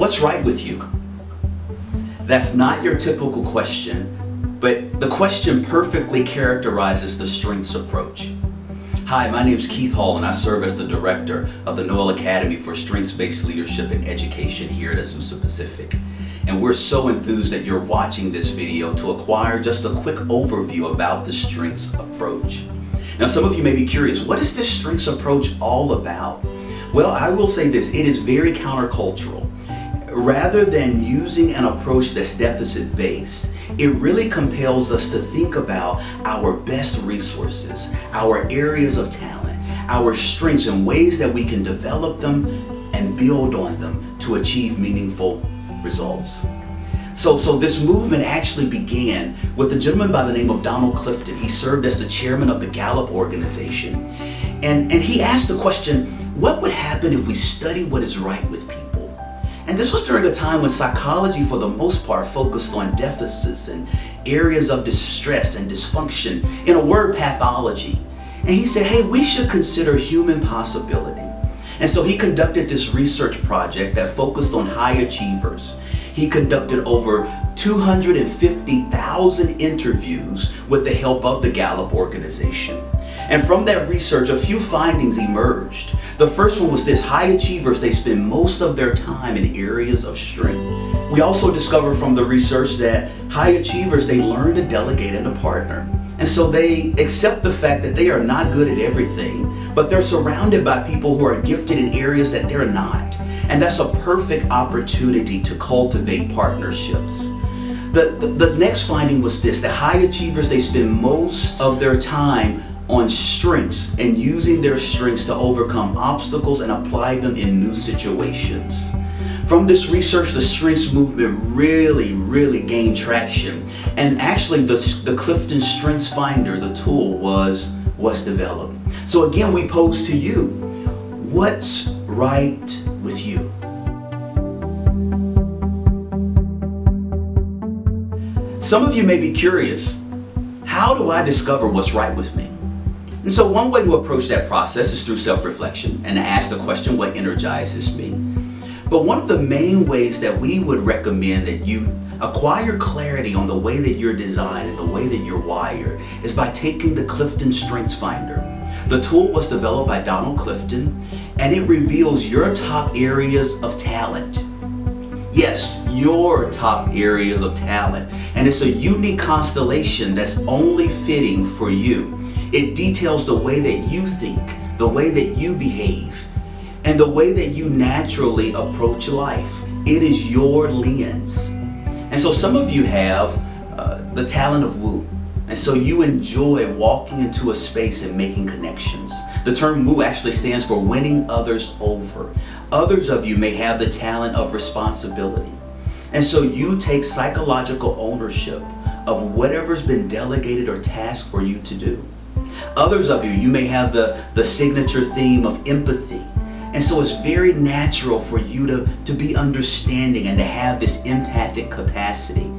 What's right with you? That's not your typical question, but the question perfectly characterizes the strengths approach. Hi, my name is Keith Hall and I serve as the director of the Noel Academy for Strengths-Based Leadership and Education here at Azusa Pacific. And we're so enthused that you're watching this video to acquire just a quick overview about the strengths approach. Now, some of you may be curious, what is this strengths approach all about? Well, I will say this, it is very countercultural. Rather than using an approach that's deficit-based, it really compels us to think about our best resources, our areas of talent, our strengths and ways that we can develop them and build on them to achieve meaningful results. So this movement actually began with a gentleman by the name of Donald Clifton. He served as the chairman of the Gallup organization. And he asked the question, what would happen if we study what is right with people? And this was during a time when psychology, for the most part, focused on deficits and areas of distress and dysfunction, in a word, pathology. And he said, hey, we should consider human possibility. And so he conducted this research project that focused on high achievers. He conducted over 250,000 interviews with the help of the Gallup organization. And from that research, a few findings emerged. The first one was this: high achievers, they spend most of their time in areas of strength. We also discovered from the research that high achievers, they learn to delegate and to partner. And so they accept the fact that they are not good at everything, but they're surrounded by people who are gifted in areas that they're not. And that's a perfect opportunity to cultivate partnerships. The next finding was this: that high achievers, they spend most of their time on strengths and using their strengths to overcome obstacles and apply them in new situations. From this research, the strengths movement really gained traction. And actually the Clifton Strengths Finder, the tool, was developed. So again, we pose to you, what's right with you? Some of you may be curious, how do I discover what's right with me? And so one way to approach that process is through self-reflection and to ask the question, what energizes me? But one of the main ways that we would recommend that you acquire clarity on the way that you're designed and the way that you're wired is by taking the Clifton Strengths Finder. The tool was developed by Donald Clifton, and it reveals your top areas of talent. Yes, your top areas of talent. And it's a unique constellation that's only fitting for you. It details the way that you think, the way that you behave, and the way that you naturally approach life. It is your lens. And so some of you have the talent of woo. And so you enjoy walking into a space and making connections. The term woo actually stands for winning others over. Others of you may have the talent of responsibility. And so you take psychological ownership of whatever's been delegated or tasked for you to do. Others of you may have the signature theme of empathy. And so it's very natural for you to be understanding and to have this empathic capacity.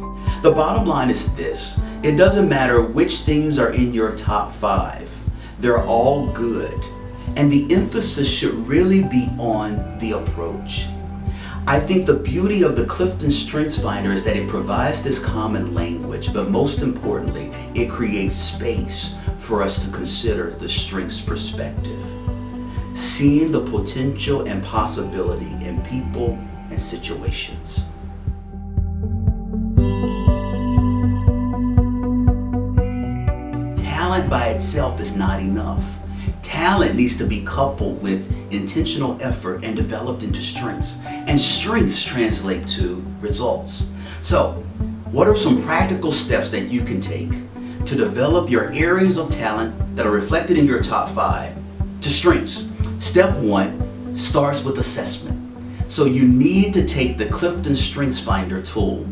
The bottom line is this: it doesn't matter which themes are in your top 5. They're all good. And the emphasis should really be on the approach. I think the beauty of the Clifton Strengths Finder is that it provides this common language, but most importantly, it creates space for us to consider the strengths perspective, seeing the potential and possibility in people and situations. Talent by itself is not enough. Talent needs to be coupled with intentional effort and developed into strengths. And strengths translate to results. So, what are some practical steps that you can take to develop your areas of talent that are reflected in your top 5 to strengths? Step 1 starts with assessment. So you need to take the Clifton Strengths Finder tool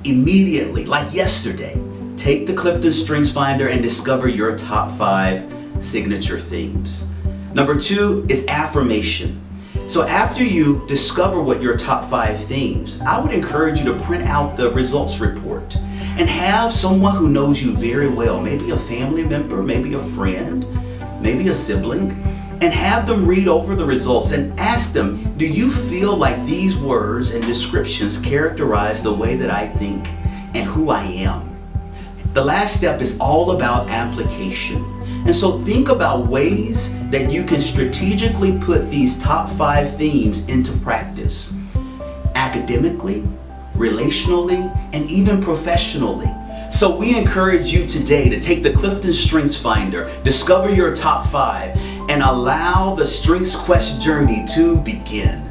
immediately, like yesterday. Take the Clifton Strengths Finder and discover your top 5 signature themes. Number 2 is affirmation. So after you discover what your top 5 themes, I would encourage you to print out the results report and have someone who knows you very well, maybe a family member, maybe a friend, maybe a sibling, and have them read over the results and ask them, do you feel like these words and descriptions characterize the way that I think and who I am? The last step is all about application. And so think about ways that you can strategically put these top 5 themes into practice. Academically, relationally, and even professionally. So we encourage you today to take the Clifton Strengths Finder, discover your top 5, and allow the Strengths Quest journey to begin.